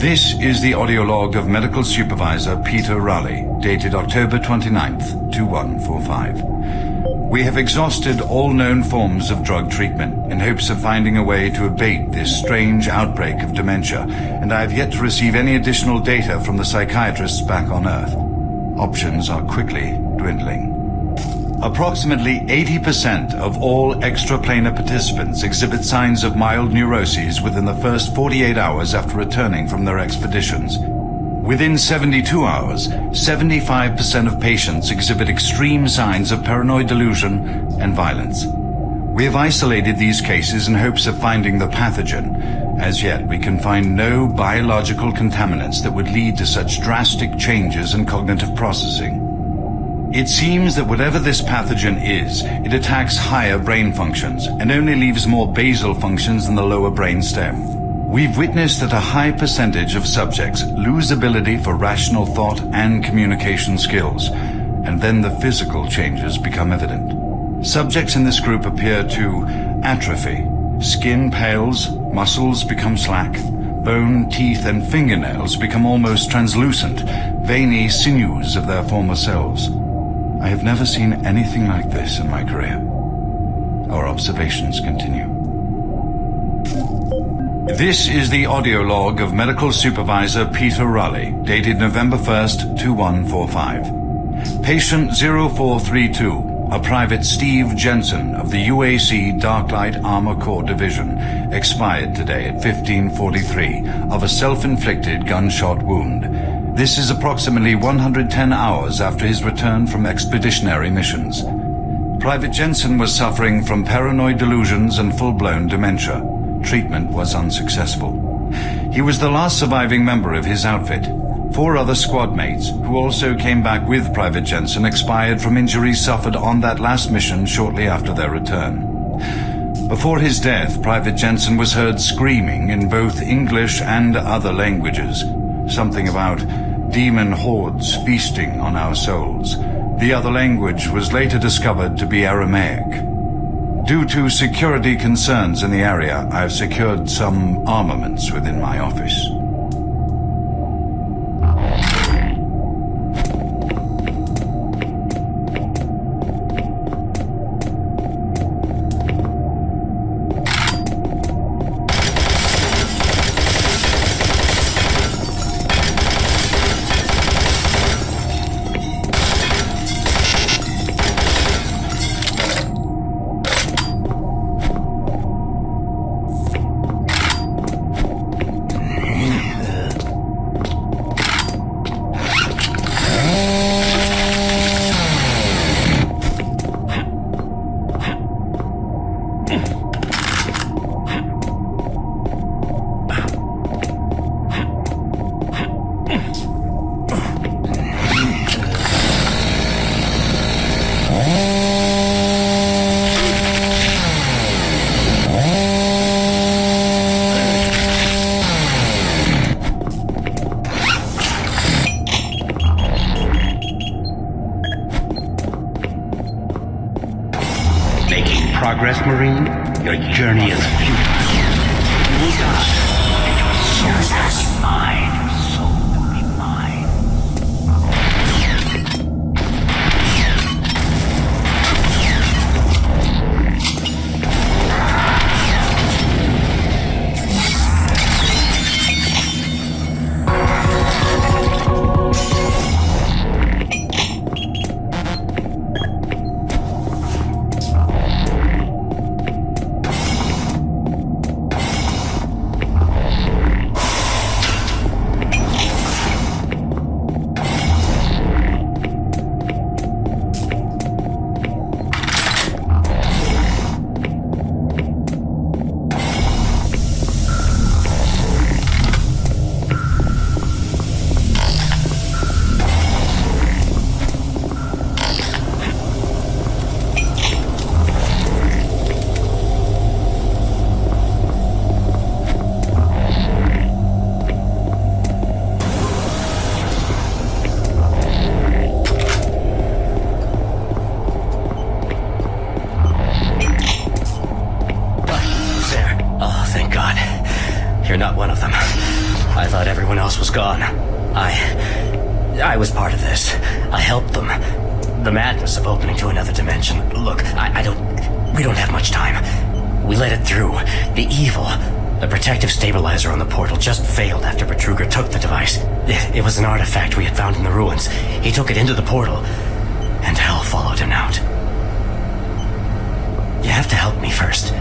This is the audio log of Medical Supervisor Peter Raleigh, dated October 29th, 2145. We have exhausted all known forms of drug treatment in hopes of finding a way to abate this strange outbreak of dementia, and I have yet to receive any additional data from the psychiatrists back on Earth. Options are quickly dwindling. Approximately 80% of all extraplanar participants exhibit signs of mild neuroses within the first 48 hours after returning from their expeditions. Within 72 hours, 75% of patients exhibit extreme signs of paranoid delusion and violence. We have isolated these cases in hopes of finding the pathogen. As yet, we can find no biological contaminants that would lead to such drastic changes in cognitive processing. It seems that whatever this pathogen is, it attacks higher brain functions and only leaves more basal functions in the lower brain stem. We've witnessed that a high percentage of subjects lose ability for rational thought and communication skills, and then the physical changes become evident. Subjects in this group appear to atrophy. Skin pales, muscles become slack, bone, teeth, and fingernails become almost translucent, veiny sinews of their former selves. I have never seen anything like this in my career. Our observations continue. This is the audio log of Medical Supervisor Peter Raleigh, dated November 1st, 2145. Patient 0432. A Private Steve Jensen of the UAC Dark Light Armor Corps Division expired today at 15:43 of a self-inflicted gunshot wound. This is approximately 110 hours after his return from expeditionary missions. Private Jensen was suffering from paranoid delusions and full-blown dementia. Treatment was unsuccessful. He was the last surviving member of his outfit. 4 other squad mates, who also came back with Private Jensen, expired from injuries suffered on that last mission shortly after their return. Before his death, Private Jensen was heard screaming in both English and other languages, something about demon hordes feasting on our souls. The other language was later discovered to be Aramaic. Due to security concerns in the area, I have secured some armaments within my office. Progress, Marine? Your journey is futile. You will die, and your soul will be mine. Your soul will be mine. You're not one of them. I thought everyone else was gone. I was part of this. I helped them. The madness of opening to another dimension. Look, we don't have much time. We let it through. The evil. The protective stabilizer on the portal just failed after Betruger took the device. It was an artifact we had found in the ruins. He took it into the portal, and hell followed him out. You have to help me first.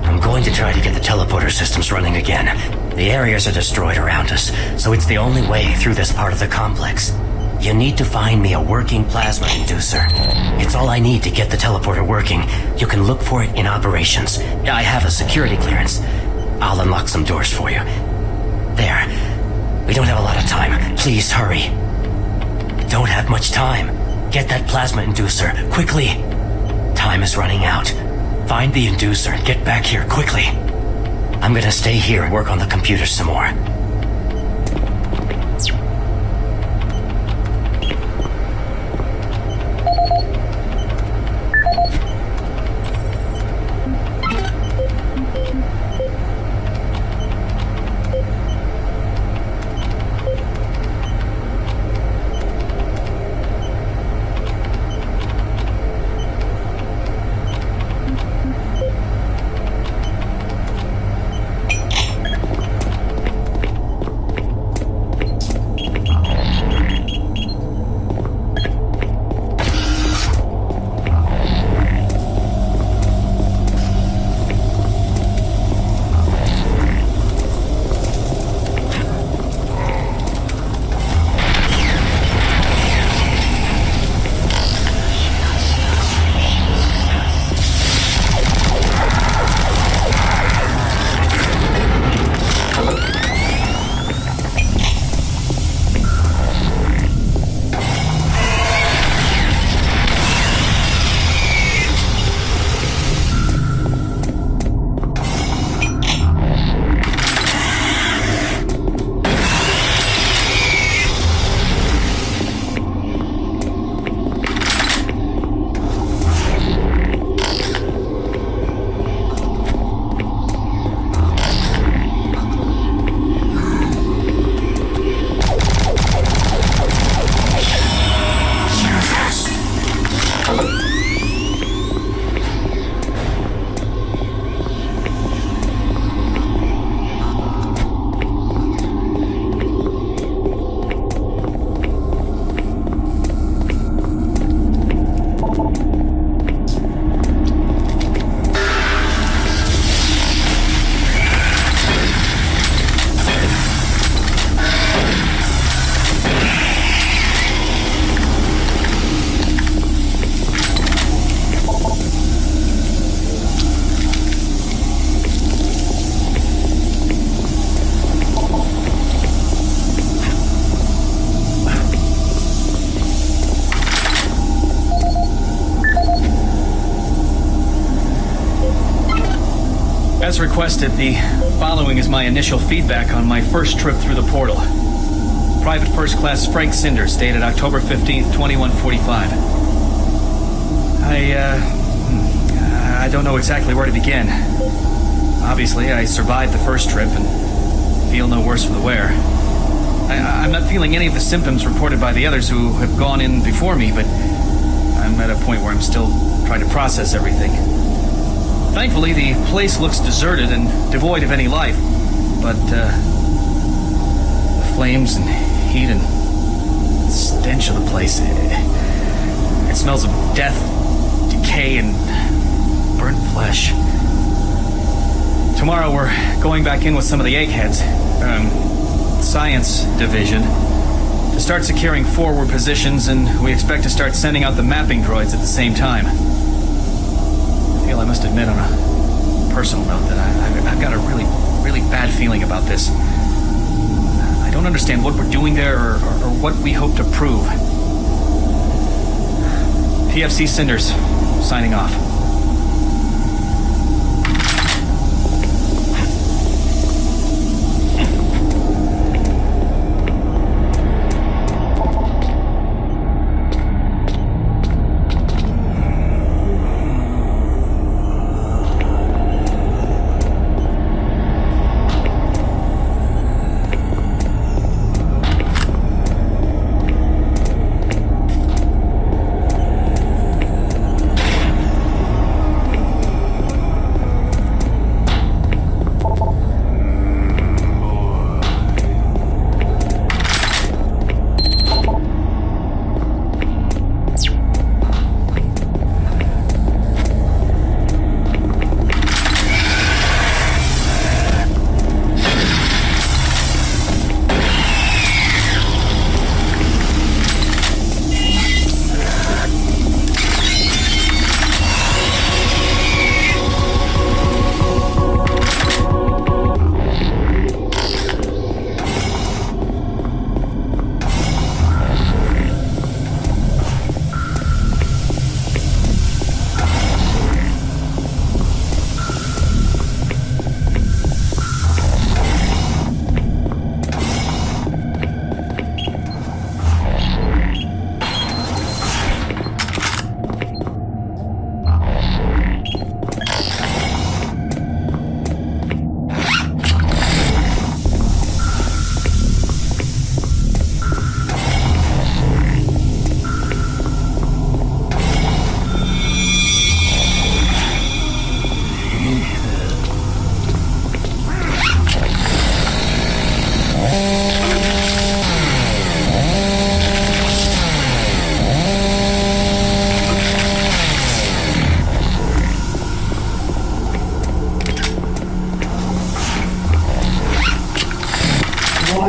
I'm going to try to get the teleporter systems running again. The areas are destroyed around us, so it's the only way through this part of the complex. You need to find me a working plasma inducer. It's all I need to get the teleporter working. You can look for it in operations. I have a security clearance. I'll unlock some doors for you. There. We don't have a lot of time. Please hurry. Don't have much time. Get that plasma inducer, quickly. Time is running out. Find the inducer and get back here, quickly. I'm gonna stay here and work on the computer some more. As requested, the following is my initial feedback on my first trip through the portal. Private First Class Frank Cinders, dated October 15th, 2145. I don't know exactly where to begin. Obviously, I survived the first trip and feel no worse for the wear. I'm not feeling any of the symptoms reported by the others who have gone in before me, but I'm at a point where I'm still trying to process everything. Thankfully, the place looks deserted and devoid of any life, but the flames and heat and stench of the place, it smells of death, decay, and burnt flesh. Tomorrow we're going back in with some of the eggheads, science division, to start securing forward positions, and we expect to start sending out the mapping droids at the same time. I must admit on a personal note that I've got a really bad feeling about this. I don't understand what we're doing there or what we hope to prove. PFC Cinders, signing off.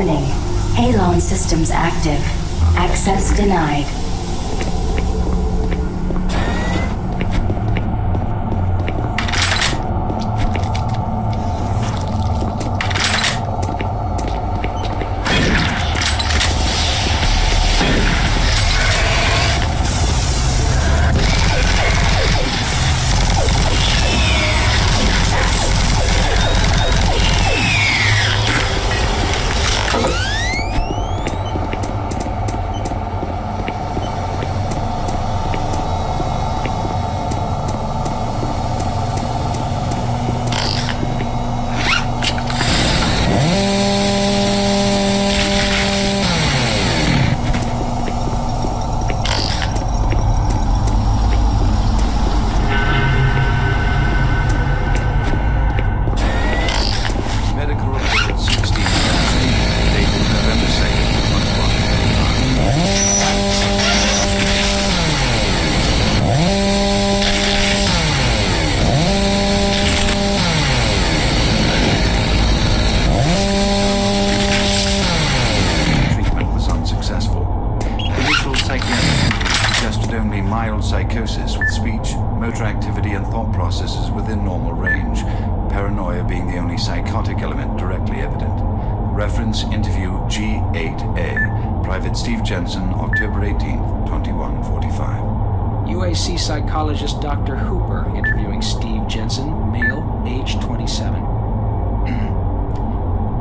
Warning. Halon systems active. Access denied. Psychosis with speech, motor activity and thought processes within normal range, paranoia being the only psychotic element directly evident. Reference interview G8A, Private Steve Jensen, October 18th, 2145. UAC psychologist Dr. Hooper interviewing Steve Jensen, male, age 27.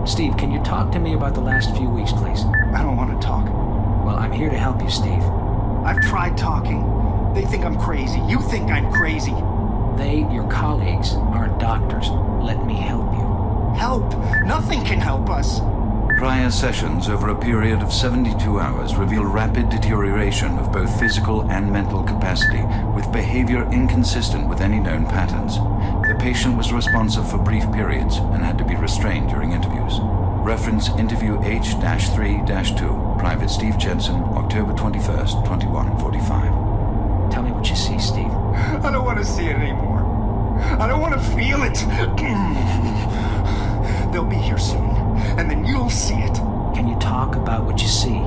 Steve, can you talk to me about the last few weeks, please? I don't want to talk. Well, I'm here to help you, Steve. I've tried talking. They think I'm crazy. You think I'm crazy. They, your colleagues, aren't doctors. Let me help you. Help? Nothing can help us. Prior sessions over a period of 72 hours reveal rapid deterioration of both physical and mental capacity, with behavior inconsistent with any known patterns. The patient was responsive for brief periods and had to be restrained during interviews. Reference interview H-3-2, Private Steve Jensen, October 21st, 2145. Tell me what you see, Steve. I don't want to see it anymore. I don't want to feel it. They'll be here soon, and then you'll see it. Can you talk about what you see?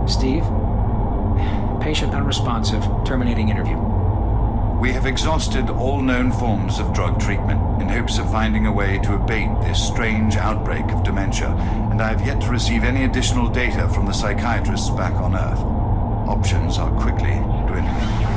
Steve? Patient unresponsive. Terminating interview. We have exhausted all known forms of drug treatment in hopes of finding a way to abate this strange outbreak of dementia, and I have yet to receive any additional data from the psychiatrists back on Earth. Options are quickly dwindling.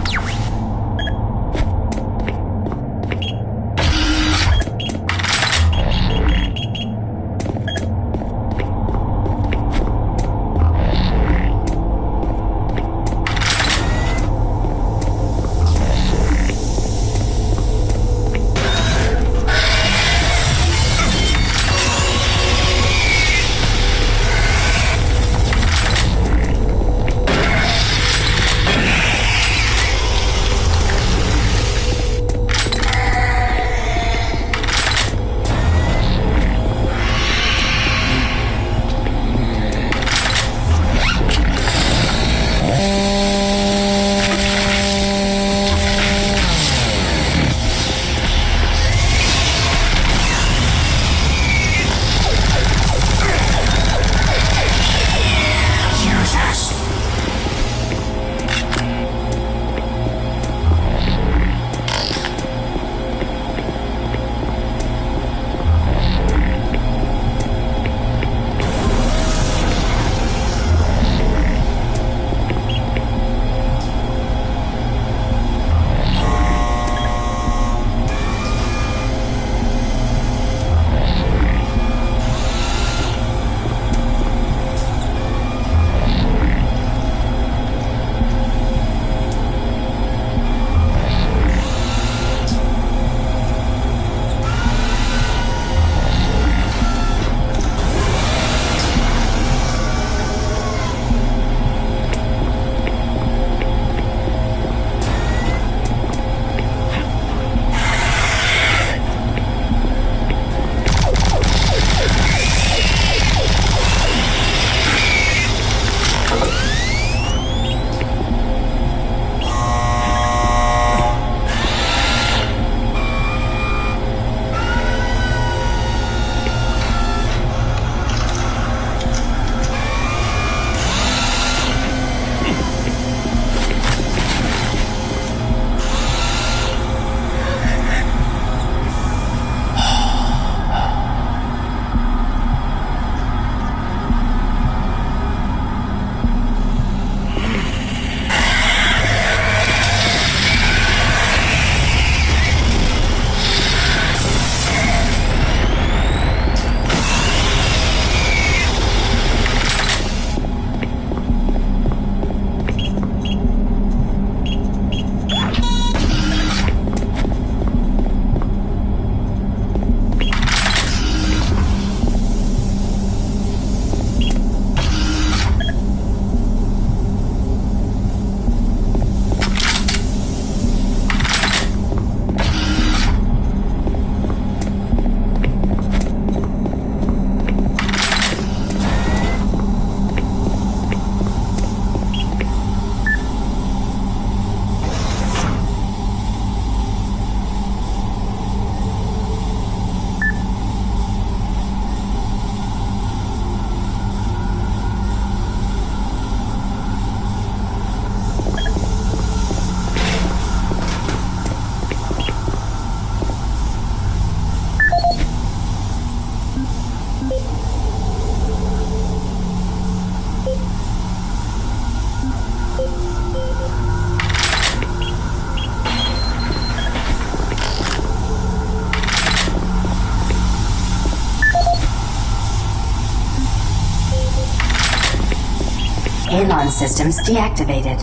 recon systems deactivated.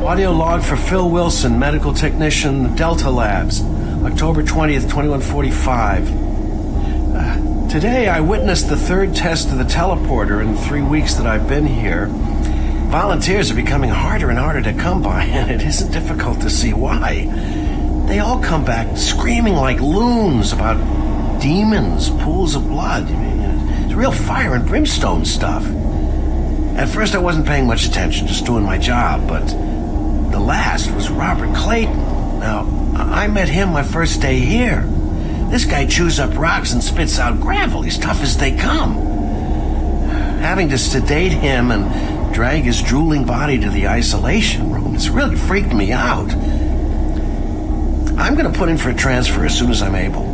Audio log for Phil Wilson, medical technician, Delta Labs, October 20th, 2145. Today I witnessed the third test of the teleporter in the 3 weeks that I've been here. Volunteers are becoming harder and harder to come by, and it isn't difficult to see why. They all come back screaming like loons about demons, pools of blood. I mean, it's real fire and brimstone stuff. At first I wasn't paying much attention, just doing my job, but the last was Robert Clayton. Now, I met him my first day here. This guy chews up rocks and spits out gravel. He's tough as they come. Having to sedate him and drag his drooling body to the isolation room, it's really freaked me out. I'm gonna put in for a transfer as soon as I'm able.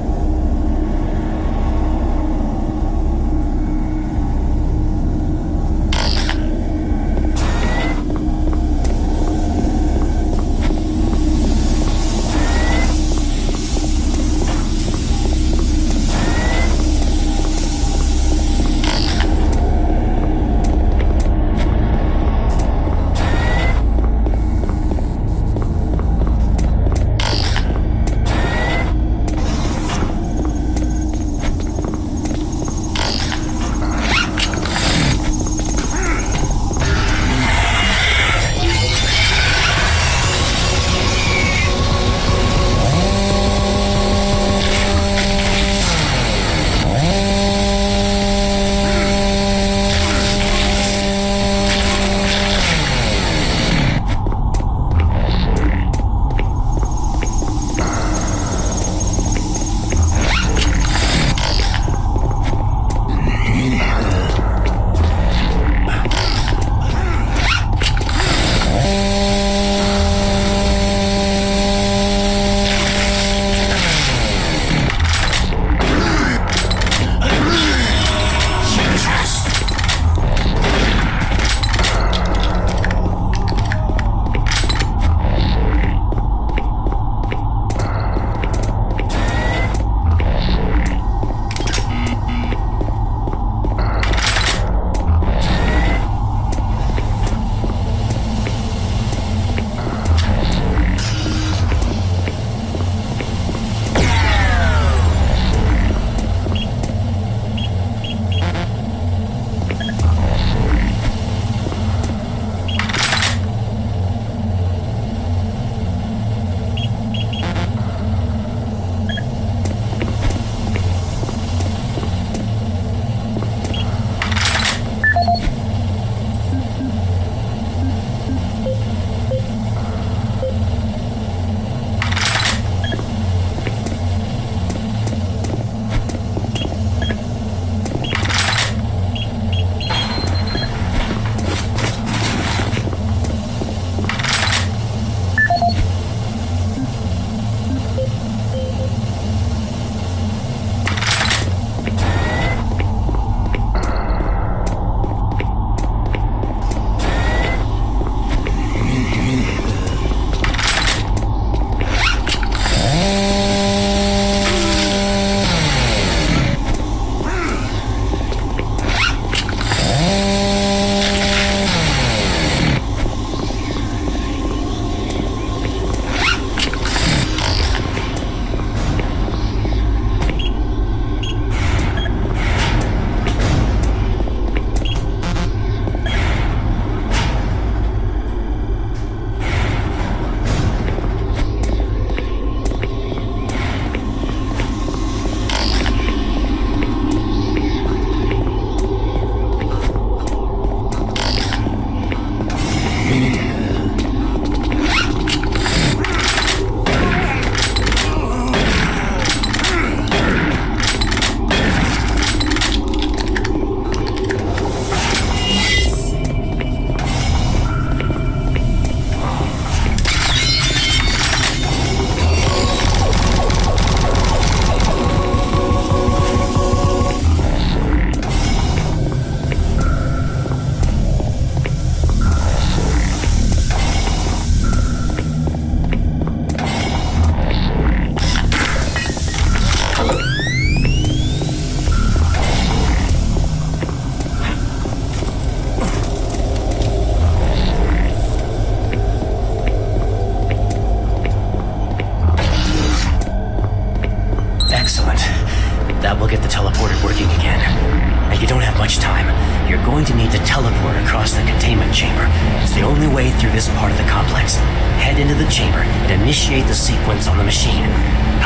much time. You're going to need to teleport across the containment chamber. It's the only way through this part of the complex. Head into the chamber and initiate the sequence on the machine.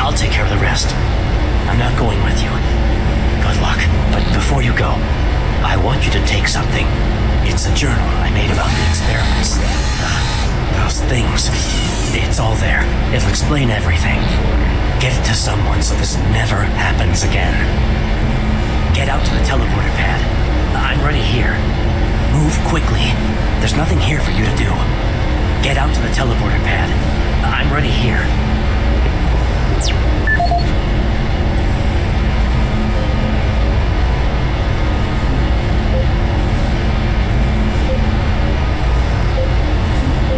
I'll take care of the rest. I'm not going with you. Good luck. But before you go, I want you to take something. It's a journal I made about the experiments. Those things. It's all there. It'll explain everything. Get it to someone so this never happens again. Get out to the teleporter pad. I'm ready here. Move quickly. There's nothing here for you to do. Get out to the teleporter pad. I'm ready here.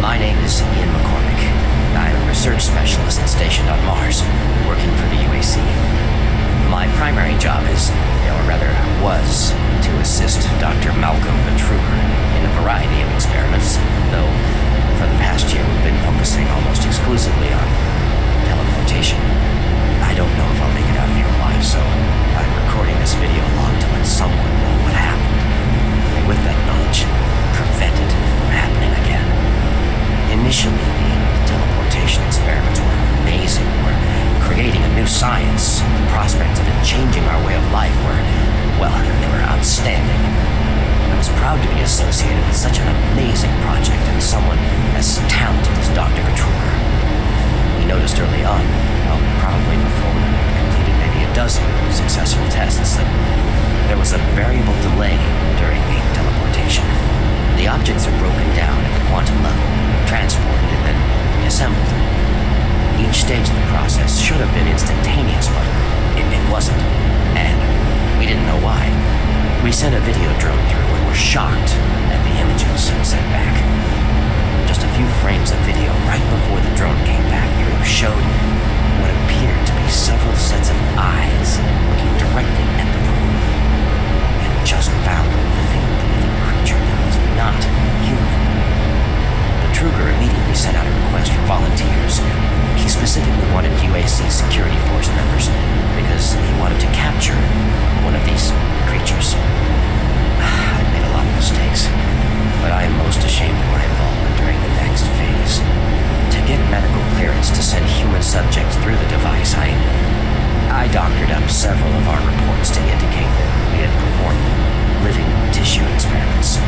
My name is Ian McCormick. I'm a research specialist stationed on Mars, working for the UAC. My primary job is, or rather was, to assist Dr. Malcolm Betruger in a variety of experiments, though for the past year we've been focusing almost exclusively on teleportation. I don't know if I'll make it out of here alive, so I'm recording this video log to let someone know what happened. And with that knowledge, prevent it from happening again. Initially, the teleportation experiments were amazing. We're creating a new science. The prospects of it changing our way of life were, well, they were outstanding. I was proud to be associated with such an amazing project and someone as talented as Dr. Betruger. We noticed early on, well, probably before we had completed maybe a dozen successful tests, that there was a variable delay during the teleportation. The objects are broken down at the quantum level, transported, and then assembled. Each stage of the process should have been instantaneous, but it wasn't. And we didn't know why. We sent a video drone through and were shocked at the images sent back. Just a few frames of video right before the drone came back through showed what appeared to be several sets of eyes looking directly at the probe. We had just found a living, breathing creature that was not human. Betruger immediately sent out a request for volunteers. He specifically wanted UAC security force members because he wanted to capture one of these creatures. I made a lot of mistakes, but I am most ashamed of my involvement during the next phase. To get medical clearance to send human subjects through the device, I doctored up several of our reports to indicate that we had performed living tissue experiments.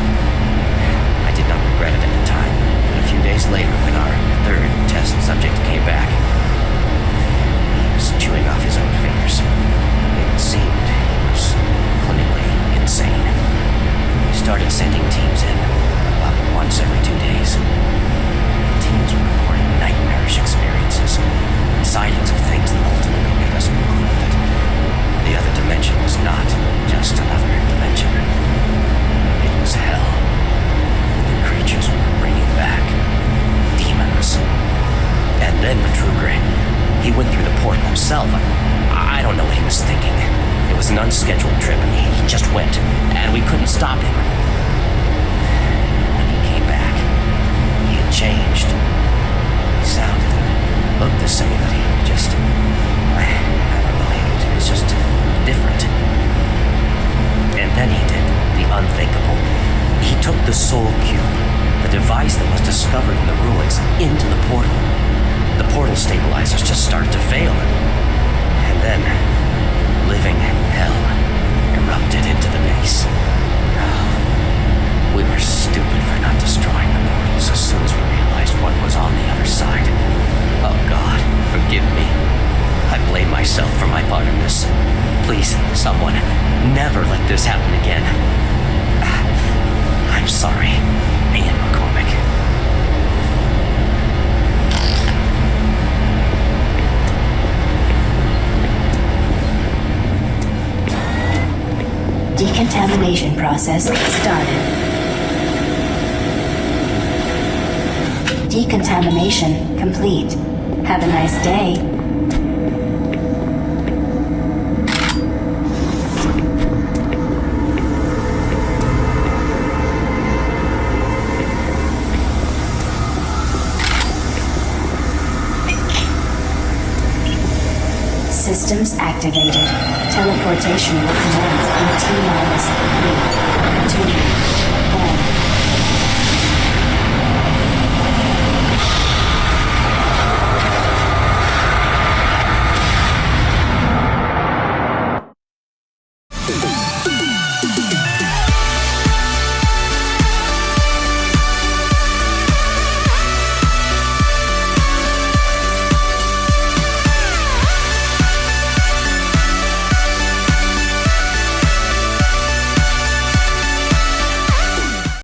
I did not regret it at the time, but a few days later, when our third test subject came back, he was chewing off his own fingers. It seemed he was clinically insane. We started sending teams in about once every 2 days. The teams were reporting nightmarish experiences and sightings of things that ultimately made us conclude that the other dimension was not just another dimension. It was hell. The creatures we were bringing back. Demons. And then Betruger, he went through the portal himself. I don't know what he was thinking. It was an unscheduled trip and he just went, and we couldn't stop him. When he came back, he had changed. He sounded and looked the same, but he just, I don't know, he was just different. And then he did the unthinkable. He took the Soul Cube, the device that was discovered in the ruins, into the portal. The portal stabilizers just started to fail, and then living hell erupted into the base. We were stupid for not destroying the portals as soon as we realized what was on the other side. Oh God, forgive me. I blame myself for my part in this. Please, someone, never let this happen again. I'm sorry, Ian McCormick. Decontamination process started. Decontamination complete. Have a nice day. Systems activated. Teleportation will commence in T-minus 3, 2,